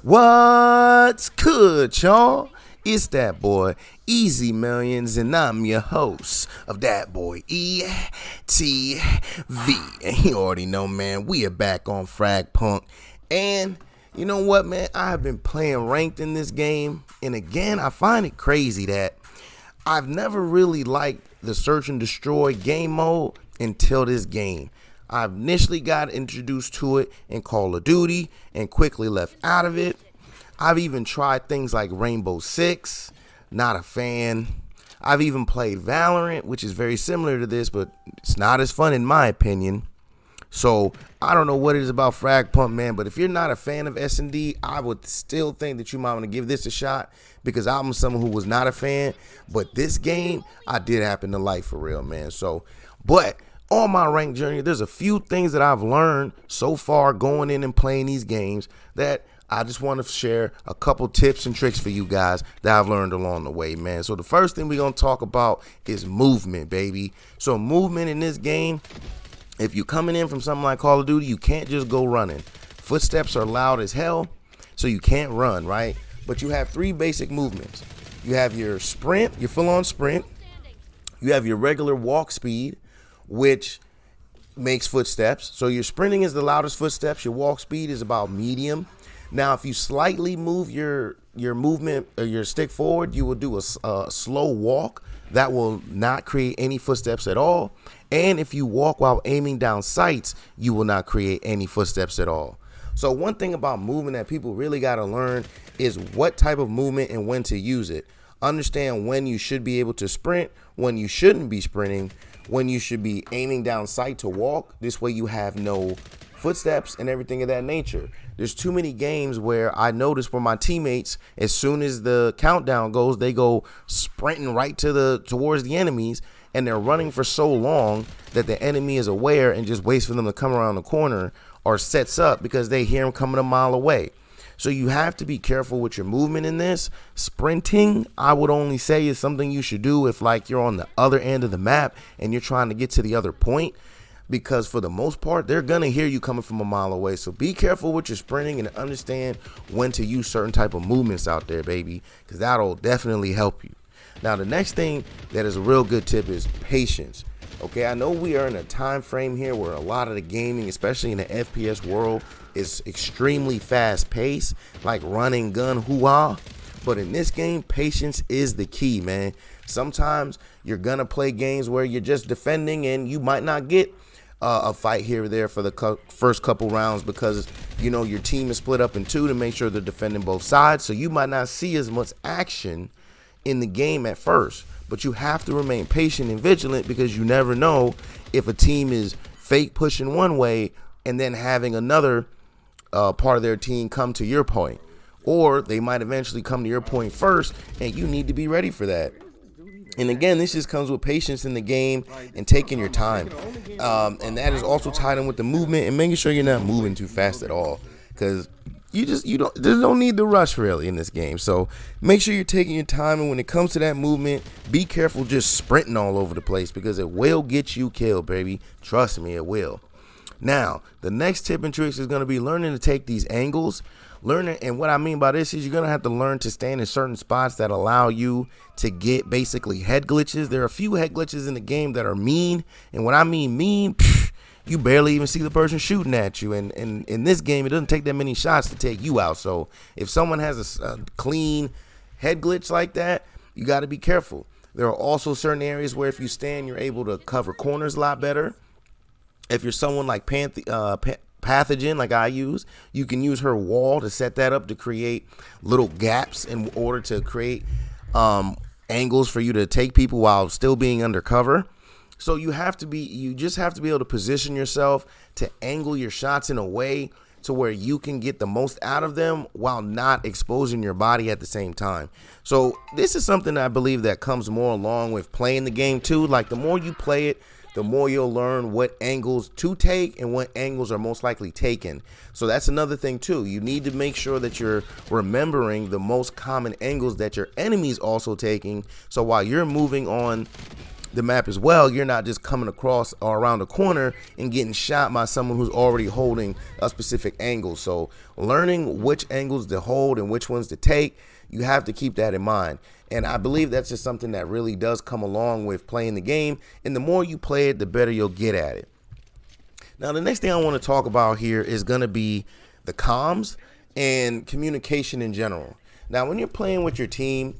What's good, y'all? It's that boy, Easy Millions, and I'm your host of that boy, ETV. And you already know, man, we are back on FragPunk. And you know what, man? I have been playing ranked in this game. And again, I find it crazy that I've never really liked the search and destroy game mode until this game. I initially got introduced to it in Call of Duty and quickly left out of it. I've even tried things like Rainbow Six, not a fan. I've even played Valorant, which is very similar to this, but it's not as fun in my opinion. So I don't know what it is about FragPunk, man, but if you're not a fan of S&D, I would still think that you might want to give this a shot because I'm someone who was not a fan, but this game I did happen to like for real, man. So, but on my rank journey, there's a few things that I've learned so far going in and playing these games that I just want to share a couple tips and tricks for you guys that I've learned along the way, man. So the first thing we're going to talk about is movement, baby. So movement in this game, if you're coming in from something like Call of Duty, you can't just go running. Footsteps are loud as hell, so you can't run, right? But you have three basic movements. You have your sprint, your full-on sprint. You have your regular walk speed, which makes footsteps. So your sprinting is the loudest footsteps. Your walk speed is about medium. Now, if you slightly move your movement or your stick forward, you will do a slow walk that will not create any footsteps at all. And if you walk while aiming down sights, you will not create any footsteps at all. So one thing about movement that people really got to learn is what type of movement and when to use it. Understand when you should be able to sprint, when you shouldn't be sprinting, when you should be aiming down sight to walk. This way you have no footsteps and everything of that nature. There's too many games where I notice where my teammates, as soon as the countdown goes, they go sprinting right towards the enemies, and they're running for so long that the enemy is aware and just waits for them to come around the corner or sets up because they hear them coming a mile away. So you have to be careful with your movement in this. Sprinting, I would only say, is something you should do if like you're on the other end of the map and you're trying to get to the other point, because for the most part, they're going to hear you coming from a mile away. So be careful with your sprinting and understand when to use certain type of movements out there, baby, because that'll definitely help you. Now, the next thing that is a real good tip is patience. Okay, I know we are in a time frame here where a lot of the gaming, especially in the FPS world, is extremely fast paced, like run and gun hoo-ah. But in this game, patience is the key, man. Sometimes you're gonna play games where you're just defending and you might not get a fight here or there for the first couple rounds because, you know, your team is split up in two to make sure they're defending both sides. So you might not see as much action in the game at first. But you have to remain patient and vigilant because you never know if a team is fake pushing one way and then having another part of their team come to your point. Or they might eventually come to your point first, and you need to be ready for that. And again, this just comes with patience in the game and taking your time. And that is also tied in with the movement and making sure you're not moving too fast at all. Because there's no need to rush really in this game. So make sure you're taking your time, and when it comes to that movement, be careful just sprinting all over the place because it will get you killed, baby. Trust me, it will. Now, the next tip and tricks is going to be learning to take these angles. And what I mean by this is you're going to have to learn to stand in certain spots that allow you to get basically head glitches. There are a few head glitches in the game that are mean, and when I mean mean, you barely even see the person shooting at you. And in this game, it doesn't take that many shots to take you out. So if someone has a clean head glitch like that, you got to be careful. There are also certain areas where if you stand, you're able to cover corners a lot better. If you're someone like Pathogen, like I use, you can use her wall to set that up to create little gaps in order to create angles for you to take people while still being undercover. So you just have to be able to position yourself to angle your shots in a way to where you can get the most out of them while not exposing your body at the same time. So this is something I believe that comes more along with playing the game too. Like the more you play it, the more you'll learn what angles to take and what angles are most likely taken. So that's another thing too. You need to make sure that you're remembering the most common angles that your enemy's also taking. So while you're moving on the map as well, you're not just coming across or around the corner and getting shot by someone who's already holding a specific angle. So learning which angles to hold and which ones to take, you have to keep that in mind. And I believe that's just something that really does come along with playing the game. And the more you play it, the better you'll get at it. Now, the next thing I want to talk about here is going to be the comms and communication in general. Now, when you're playing with your team,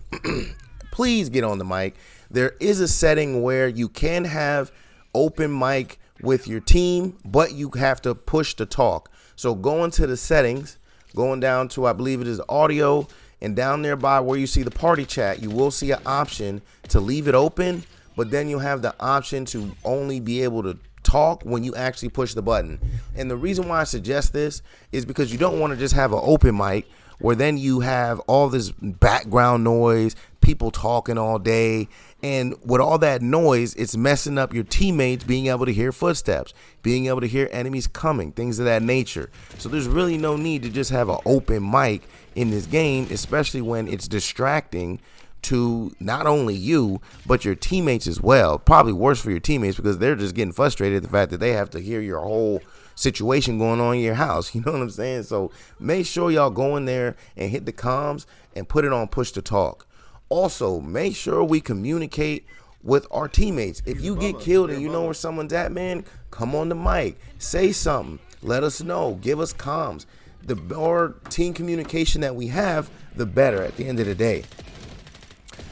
please get on the mic. There is a setting where you can have open mic with your team, but you have to push to talk. So go into the settings, going down to, I believe it is audio, and down there by where you see the party chat, you will see an option to leave it open, but then you'll have the option to only be able to talk when you actually push the button. And the reason why I suggest this is because you don't want to just have an open mic where then you have all this background noise, people talking all day, and with all that noise, it's messing up your teammates being able to hear footsteps, being able to hear enemies coming, things of that nature. So there's really no need to just have an open mic in this game, especially when it's distracting to not only you, but your teammates as well. Probably worse for your teammates because they're just getting frustrated at the fact that they have to hear your whole situation going on in your house. You know what I'm saying? So make sure y'all go in there and hit the comms and put it on push to talk. Also, make sure we communicate with our teammates. If you get killed and you know where someone's at, man, come on the mic, say something, let us know, give us comms. The more team communication that we have, the better at the end of the day.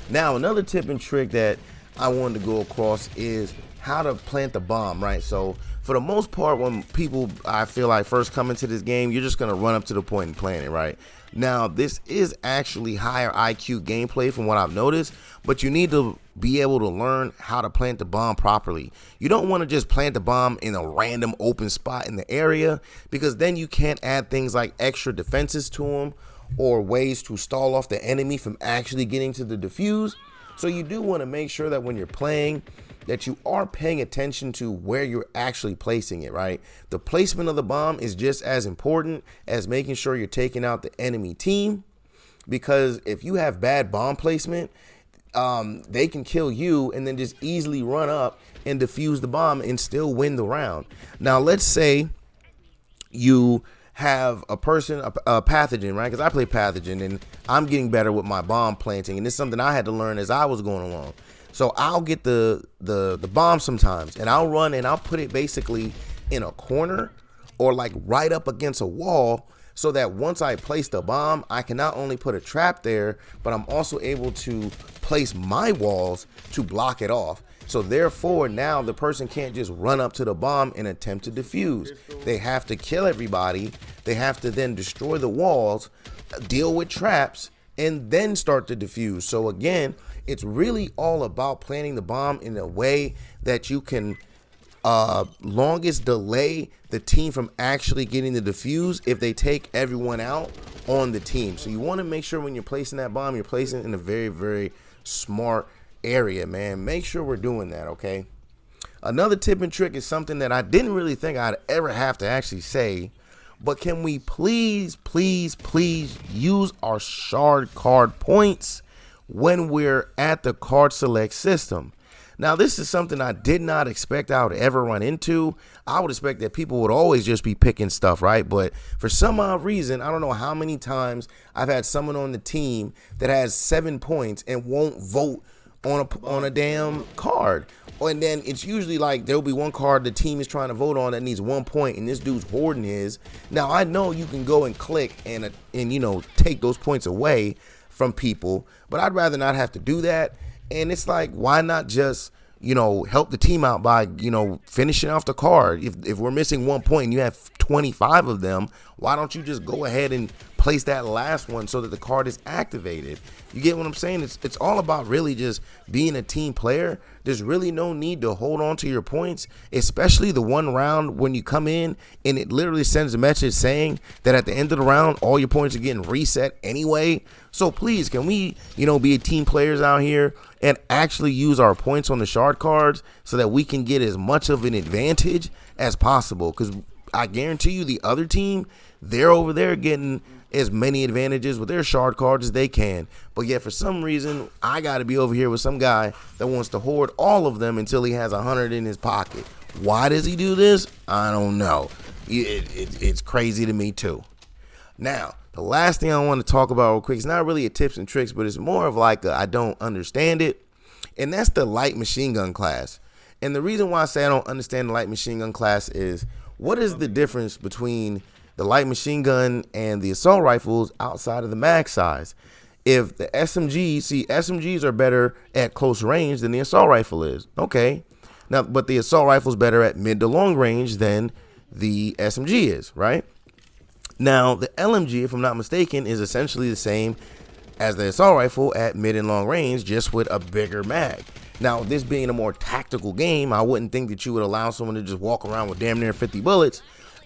Now, another tip and trick that I wanted to go across is how to plant the bomb, right? So for the most part, when people, I feel like, first come into this game, you're just going to run up to the point and plant it, right? Now, this is actually higher IQ gameplay from what I've noticed, but you need to be able to learn how to plant the bomb properly. You don't want to just plant the bomb in a random open spot in the area, because then you can't add things like extra defenses to them or ways to stall off the enemy from actually getting to the defuse. So you do want to make sure that when you're playing, that you are paying attention to where you're actually placing it, right? The placement of the bomb is just as important as making sure you're taking out the enemy team, because if you have bad bomb placement, they can kill you and then just easily run up and defuse the bomb and still win the round. Now, let's say you have a person, a pathogen, right? Because I play pathogen and I'm getting better with my bomb planting, and it's something I had to learn as I was going along. So I'll get the bomb sometimes, and I'll run and I'll put it basically in a corner or like right up against a wall, so that once I place the bomb, I can not only put a trap there, but I'm also able to place my walls to block it off. So therefore, now the person can't just run up to the bomb and attempt to defuse. They have to kill everybody. They have to then destroy the walls, deal with traps, and then start to defuse. So again, it's really all about planting the bomb in a way that you can longest delay the team from actually getting the defuse if they take everyone out on the team. So you want to make sure when you're placing that bomb, you're placing it in a very, very smart area, man. Make sure we're doing that, okay? Another tip and trick is something that I didn't really think I'd ever have to actually say, but can we please use our shard card points when we're at the card select system? Now, this is something I did not expect I would ever run into. I would expect that people would always just be picking stuff, right? But for some odd reason, I don't know how many times I've had someone on the team that has 7 points and won't vote on a damn card. And then it's usually like there'll be one card the team is trying to vote on that needs 1 point, and this dude's hoarding his. Now, I know you can go and click and you know, take those points away from people, but I'd rather not have to do that. And it's like, why not just, you know, help the team out by, you know, finishing off the card? If we're missing 1 point and you have 25 of them, why don't you just go ahead and place that last one so that the card is activated? You get what I'm saying? It's all about really just being a team player. There's really no need to hold on to your points, especially the one round when you come in and it literally sends a message saying that at the end of the round, all your points are getting reset anyway. So please, can we, you know, be team players out here and actually use our points on the shard cards so that we can get as much of an advantage as possible? Because I guarantee you the other team, they're over there getting as many advantages with their shard cards as they can. But yet for some reason, I got to be over here with some guy that wants to hoard all of them until he has 100 in his pocket. Why does he do this? I don't know. It's crazy to me too. Now, the last thing I want to talk about real quick is not really a tips and tricks, but it's more of like I don't understand it. And that's the light machine gun class. And the reason why I say I don't understand the light machine gun class is, what is the difference between the light machine gun and the assault rifles outside of the mag size? If the SMGs are better at close range than the assault rifle is. Okay. Now, but the assault rifle is better at mid to long range than the SMG is, right? Now, the LMG, if I'm not mistaken, is essentially the same as the assault rifle at mid and long range, just with a bigger mag. Now, this being a more tactical game, I wouldn't think that you would allow someone to just walk around with damn near 50 bullets.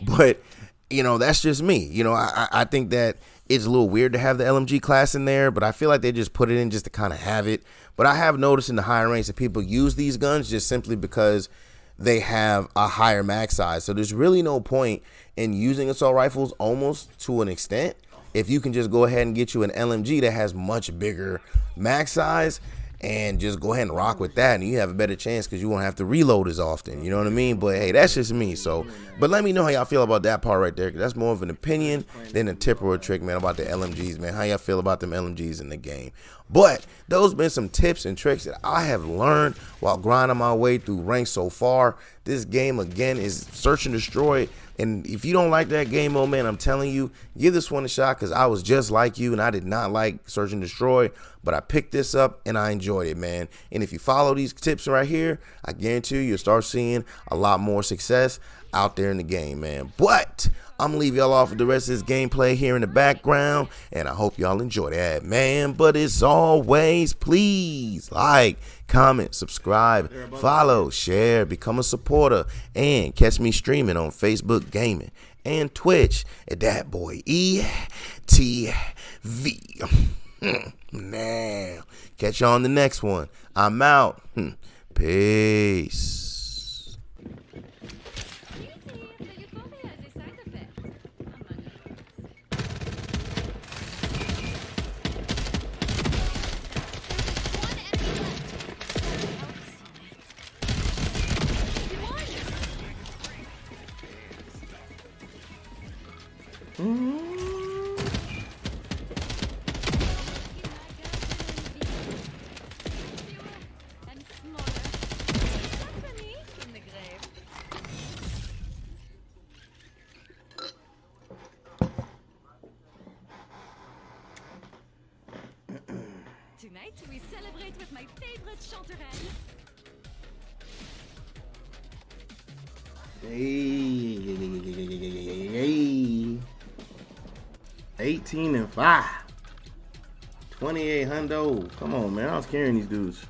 But, you know, that's just me. You know, I think that it's a little weird to have the LMG class in there, but I feel like they just put it in just to kind of have it. But I have noticed in the higher ranks that people use these guns just simply because they have a higher mag size. So there's really no point in using assault rifles, almost to an extent, if you can just go ahead and get you an LMG that has much bigger mag size and just go ahead and rock with that, and you have a better chance because you won't have to reload as often. You know what I mean? But hey, that's just me. So, but let me know how y'all feel about that part right there, because that's more of an opinion than a tip or a trick, man, about the LMGs, man. How y'all feel about them LMGs in the game? But those been some tips and tricks that I have learned while grinding my way through ranks so far. This game, again, is search and destroy. And if you don't like that game mode, man, I'm telling you, give this one a shot, because I was just like you and I did not like search and destroy, but I picked this up and I enjoyed it, man. And if you follow these tips right here, I guarantee you'll start seeing a lot more success out there in the game, man. But I'm gonna leave y'all off with the rest of this gameplay here in the background, and I hope y'all enjoy that, man. But as always, please like, comment, subscribe, follow, share, become a supporter, and catch me streaming on Facebook Gaming and Twitch at DatBoyETV. Now, catch y'all on the next one. I'm out. Peace. Tonight we celebrate with my favorite chanterelle. Hey, 18 and 5, 28 hundo. Come on, man. I was carrying these dudes.